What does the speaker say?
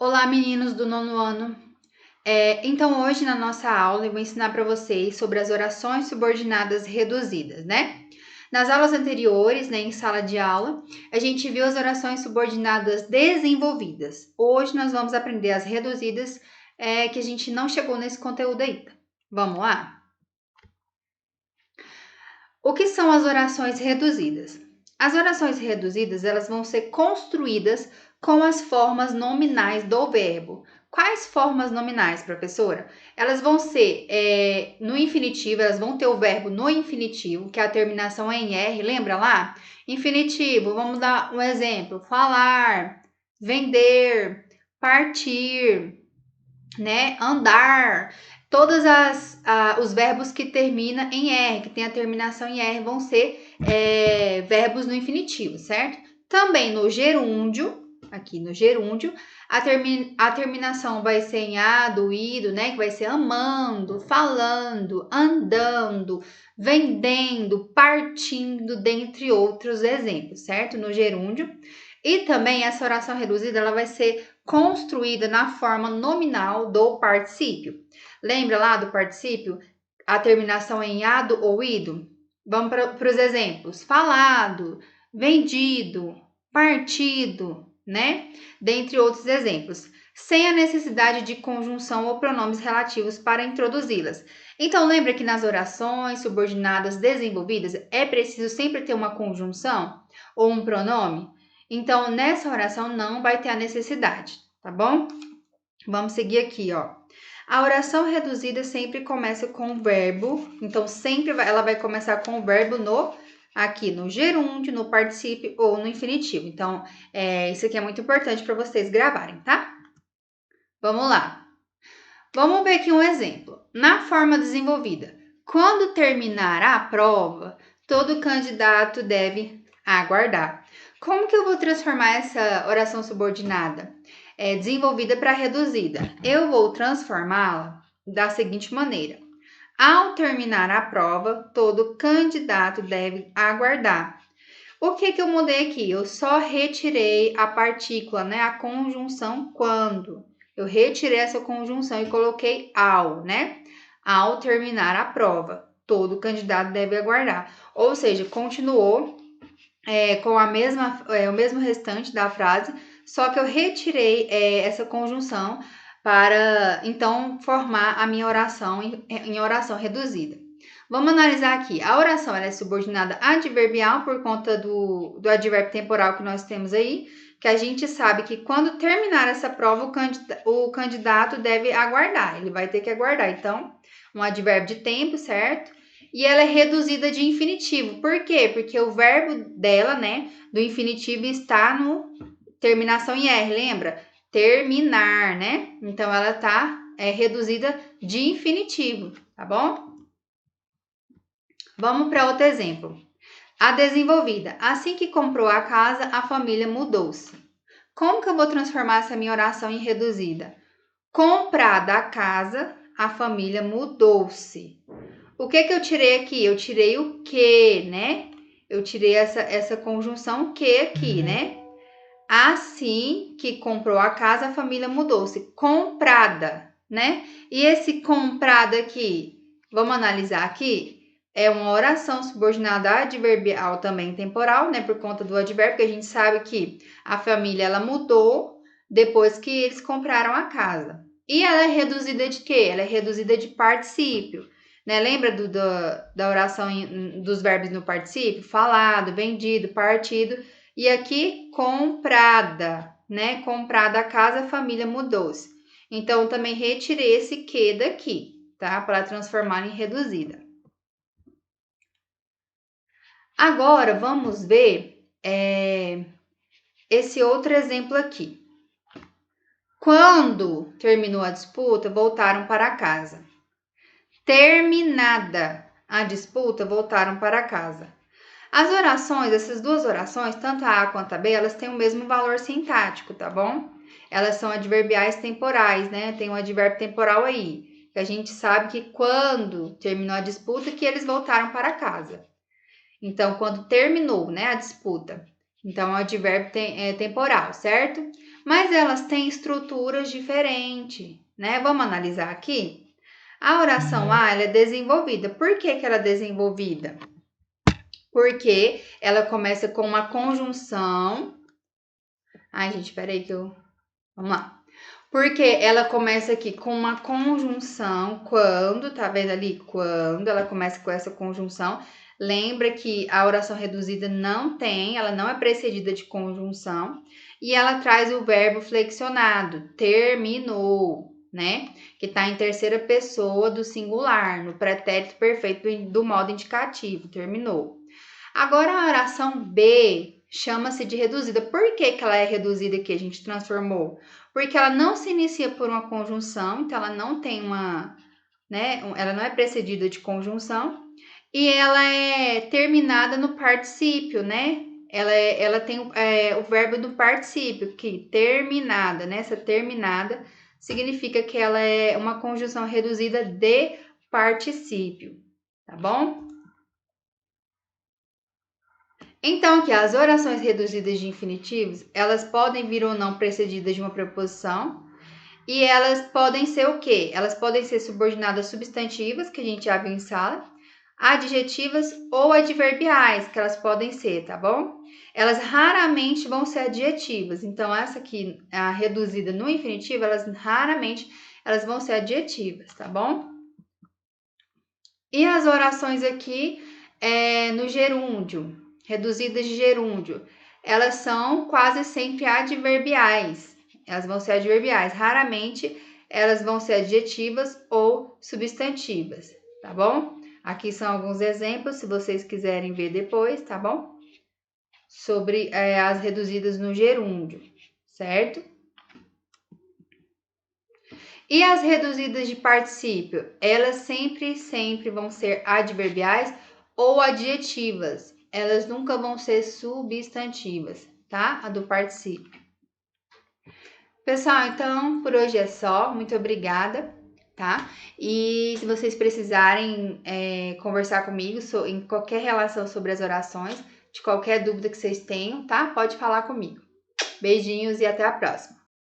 Olá, meninos do nono ano. Então, hoje na nossa aula eu vou ensinar para vocês sobre as orações subordinadas reduzidas, né? Nas aulas anteriores, né, em sala de aula, a gente viu as orações subordinadas desenvolvidas. Hoje nós vamos aprender as reduzidas, que a gente não chegou nesse conteúdo ainda. Vamos lá? O que são as orações reduzidas? As orações reduzidas, elas vão ser construídas com as formas nominais do verbo. Quais formas nominais, professora? Elas vão ser no infinitivo, elas vão ter o verbo no infinitivo, que é a terminação em R, lembra lá? Infinitivo, vamos dar um exemplo: falar, vender, partir, né? Andar. Todos os verbos que terminam em R, que tem a terminação em R, vão ser verbos no infinitivo, certo? Também no gerúndio, aqui no gerúndio, a terminação vai ser em ado, ido, né? Que vai ser amando, falando, andando, vendendo, partindo, dentre outros exemplos, certo? No gerúndio. E também essa oração reduzida, ela vai ser construída na forma nominal do particípio. Lembra lá do particípio? A terminação em ado ou ido? Vamos para os exemplos. Falado, vendido, partido, né? Dentre outros exemplos. Sem a necessidade de conjunção ou pronomes relativos para introduzi-las. Então, lembra que nas orações subordinadas desenvolvidas é preciso sempre ter uma conjunção ou um pronome? Então, nessa oração não vai ter a necessidade, tá bom? Vamos seguir aqui, ó. A oração reduzida sempre começa com o verbo, então ela vai começar com o verbo aqui no gerúndio, no particípio ou no infinitivo. Então, isso aqui é muito importante para vocês gravarem, tá? Vamos lá. Vamos ver aqui um exemplo. Na forma desenvolvida, quando terminar a prova, todo candidato deve aguardar. Como que eu vou transformar essa oração subordinada desenvolvida para reduzida? Eu vou transformá-la da seguinte maneira: ao terminar a prova, todo candidato deve aguardar. O que eu mudei aqui? Eu só retirei a partícula, né? A conjunção quando. Eu retirei essa conjunção e coloquei ao, né? Ao terminar a prova, todo candidato deve aguardar. Ou seja, continuou com o mesmo restante da frase, só que eu retirei essa conjunção para, então, formar a minha oração em oração reduzida. Vamos analisar aqui. A oração ela é subordinada adverbial por conta do advérbio temporal que nós temos aí, que a gente sabe que quando terminar essa prova, o candidato deve aguardar, ele vai ter que aguardar. Então, um advérbio de tempo, certo? E ela é reduzida de infinitivo. Por quê? Porque o verbo dela, né, do infinitivo está no terminação em R, lembra? Terminar, né? Então, ela está reduzida de infinitivo, tá bom? Vamos para outro exemplo. A desenvolvida. Assim que comprou a casa, a família mudou-se. Como que eu vou transformar essa minha oração em reduzida? Comprada a casa, a família mudou-se. O que eu tirei aqui? Eu tirei o que, né? Eu tirei essa conjunção que aqui, né? Assim que comprou a casa, a família mudou-se. Comprada, né? E esse comprada aqui, vamos analisar aqui? É uma oração subordinada adverbial também temporal, né? Por conta do advérbio, que a gente sabe que a família ela mudou depois que eles compraram a casa. E ela é reduzida de quê? Ela é reduzida de particípio. Né? Lembra da oração dos verbos no particípio? Falado, vendido, partido. E aqui, comprada, né? Comprada a casa, a família mudou-se. Então, também retirei esse que daqui, tá? Para transformar em reduzida. Agora, vamos ver esse outro exemplo aqui. Quando terminou a disputa, voltaram para casa. Terminada a disputa, voltaram para casa. As orações, essas duas orações, tanto a A quanto a B, elas têm o mesmo valor sintático, tá bom? Elas são adverbiais temporais, né? Tem um advérbio temporal aí, que a gente sabe que quando terminou a disputa, que eles voltaram para casa. Então, quando terminou, né, a disputa. Então, é um advérbio temporal, certo? mas elas têm estruturas diferentes, né? Vamos analisar aqui? A oração A, ela é desenvolvida. Por que ela é desenvolvida? Porque ela começa com uma conjunção. Ai, gente, peraí que eu... Vamos lá. Porque ela começa aqui com uma conjunção, quando, tá vendo ali? Quando ela começa com essa conjunção. Lembra que a oração reduzida ela não é precedida de conjunção. E ela traz o verbo flexionado, terminou, né? Que tá em terceira pessoa do singular, no pretérito perfeito do modo indicativo, terminou. Agora a oração B chama-se de reduzida. Por que ela é reduzida aqui? A gente transformou. Porque ela não se inicia por uma conjunção, então ela não tem ela não é precedida de conjunção. E ela é terminada no particípio, né? Ela tem o verbo do particípio, que terminada, né? Essa terminada significa que ela é uma conjunção reduzida de particípio, tá bom? Então, que as orações reduzidas de infinitivos, elas podem vir ou não precedidas de uma preposição, e elas podem ser o quê? Elas podem ser subordinadas substantivas, que a gente já viu em sala, adjetivas ou adverbiais, que elas podem ser, tá bom? Elas raramente vão ser adjetivas. Então, essa aqui, a reduzida no infinitivo, elas vão ser adjetivas, tá bom? E as orações aqui no gerúndio, reduzidas de gerúndio, elas são quase sempre adverbiais. Elas vão ser adverbiais. Raramente elas vão ser adjetivas ou substantivas, tá bom? Aqui são alguns exemplos, se vocês quiserem ver depois, tá bom? Sobre as reduzidas no gerúndio, certo? E as reduzidas de particípio? Elas sempre vão ser adverbiais ou adjetivas. Elas nunca vão ser substantivas, tá? A do particípio. Pessoal, então por hoje é só. Muito obrigada, tá? E se vocês precisarem conversar comigo em qualquer relação sobre as orações, de qualquer dúvida que vocês tenham, tá? Pode falar comigo. Beijinhos e até a próxima.